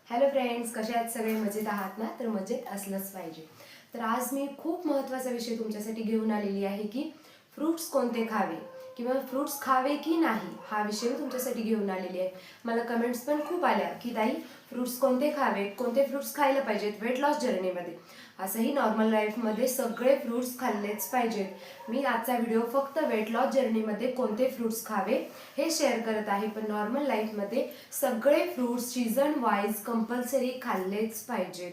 Hello friends, कसे आहेत सगळे? मजेत आहात ना? तर मजेत असलंच पाहिजे. तर आज मी खूप महत्त्वाचा विषय तुमच्यासाठी घेऊन आलेली आहे की फ्रूट्स कोणते खावे किंवा फ्रूट्स खावे की नाही, हा विषय मी तुमच्यासाठी घेऊन आलेली आहे. मला कमेंट्स पण खूप आल्या की ताई, फ्रूट्स कोणते खावे, कोणते फ्रूट्स खायला पाहिजेत वेट लॉस जर्नीमध्ये. असंही नॉर्मल लाईफमध्ये सगळे फ्रूट्स खाल्लेच पाहिजेत. मी आजचा व्हिडिओ फक्त वेट लॉस जर्नीमध्ये कोणते फ्रूट्स खावे हे शेअर करत आहे, पण नॉर्मल लाईफमध्ये सगळे फ्रूट्स सीझन वाईज कंपल्सरी खाल्लेच पाहिजेत.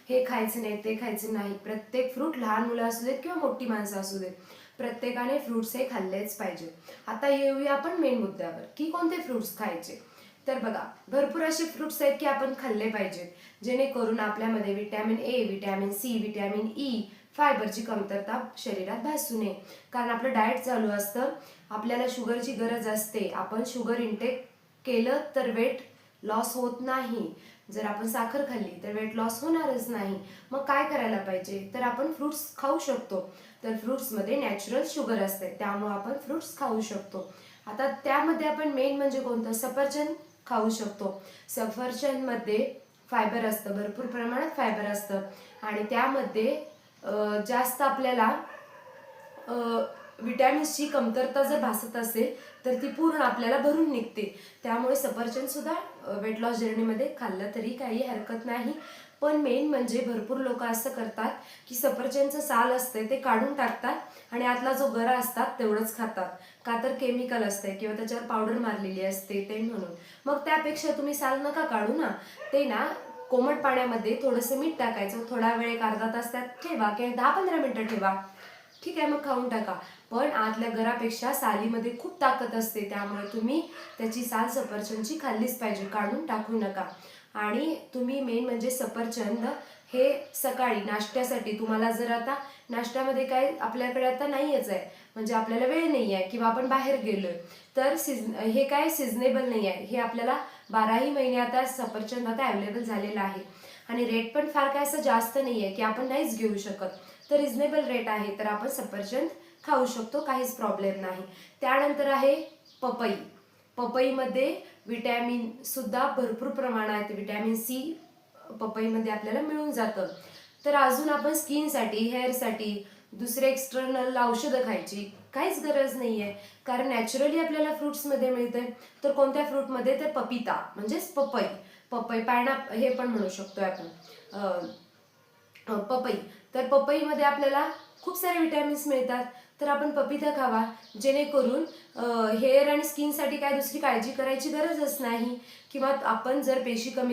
हे खायचं नाही, ते खायचं नाही. प्रत्येक फ्रूट, लहान मुलं असू देत किंवा मोठी माणसं असू देत, प्रत्येकाने फ्रूट्स हे खाल्लेच पाहिजेत. आता येऊया आपण मेन मुद्द्यावर की कोणते फ्रूट्स खायचे. तर बघा, भरपूर असे फ्रूट्स आहेत की आपण खाल्ले पाहिजेत, जेणेकरून आपल्यामध्ये vitamin A, vitamin C, vitamin E, फायबरची कमतरता शरीरात भासू नये. कारण आपलं डाएट चालू असतं, आपल्याला शुगरची गरज असते. आपण शुगर इंटेक केलं तर वेट लॉस होत नाही. जर आपण साखर खाल्ली तर वेट लॉस होणारच नाही. मग काय करायला पाहिजे? तर आपण फ्रूट्स खाऊ शकतो. तर फ्रूट्समध्ये नॅचरल शुगर असते, त्यामुळे आपण फ्रूट्स खाऊ शकतो. आता त्यामध्ये आपण मेन म्हणजे कोणतं? सफरचंद खाऊ शकतो. सफरचंदमध्ये फायबर असतं, भरपूर प्रमाणात फायबर असतं आणि त्यामध्ये जास्त आपल्याला विटॅमिन्सची कमतरता जर भासत असेल तर ती पूर्ण आपल्याला भरून निघते. त्यामुळे सफरचंद सुद्धा वेट लॉस जर्नीमध्ये खाल्लं तरी काही हरकत नाही. पण मेन म्हणजे भरपूर लोक असं करतात की सफरचंदचं साल असते ते काढून टाकतात आणि आतला जो गरा असतात तेवढंच खातात. का तर केमिकल असते किंवा त्याच्यावर पावडर मारलेली असते ते म्हणून. मग त्यापेक्षा तुम्ही साल नका काढू ना, ते ना कोमट पाण्यामध्ये थोडंसं मीठ टाकायचं, थोडा वेळ, एक अर्धा तास त्यात ठेवा किंवा 10-15 मिनिटं ठेवा. ठीक आहे, मग खाऊन टाका. पण आतल्या घरापेक्षा सालीमध्ये खूप ताकद असते, त्यामुळे तुम्ही त्याची साल सफरचंदची खाल्लीच पाहिजे, काढून टाकू नका. आणि तुम्ही मेन म्हणजे सफरचंद हे सकाळी नाश्त्यासाठी, तुम्हाला जर आता नाश्त्यामध्ये काय आपल्याकडे आता नाहीच आहे, म्हणजे आपल्याला वेळ नाही आहे किंवा आपण बाहेर गेलोय, तर हे काय सिजनेबल नाही आहे. हे आपल्याला 12ही महिने आता सफरचंद आता अवेलेबल झालेलं आहे आणि रेट पण फार काय असं जास्त नाही आहे की आपण नाहीच घेऊ शकत. तर रिजनेबल रेट आहे, तर आपण सफरचंद खाऊ शकतो, काहीच प्रॉब्लेम नाही. त्यानंतर आहे पपई. पपईमध्ये विटॅमिन सुद्धा भरपूर प्रमाणात, विटॅमिन सी पपईमध्ये आपल्याला मिळून जातं. तर अजून आपण स्किनसाठी, हेअरसाठी दुसरे एक्सटर्नल औषधं खायची काहीच गरज नाही आहे, कारण नॅचरली आपल्याला फ्रुट्समध्ये मिळते. तर कोणत्या फ्रूटमध्ये? तर पपिता म्हणजेच पपई. पपई हे पण म्हणू शकतोय आपण पपई. तर पपईमध्ये आपल्याला खूप सारे विटॅमिन्स मिळतात, तर आपण पपिता खावा, जेणेकरून हेअर आणि स्किनसाठी काय दुसरी काळजी करायची गरजच नाही. किंवा आपण जर पेशी कमी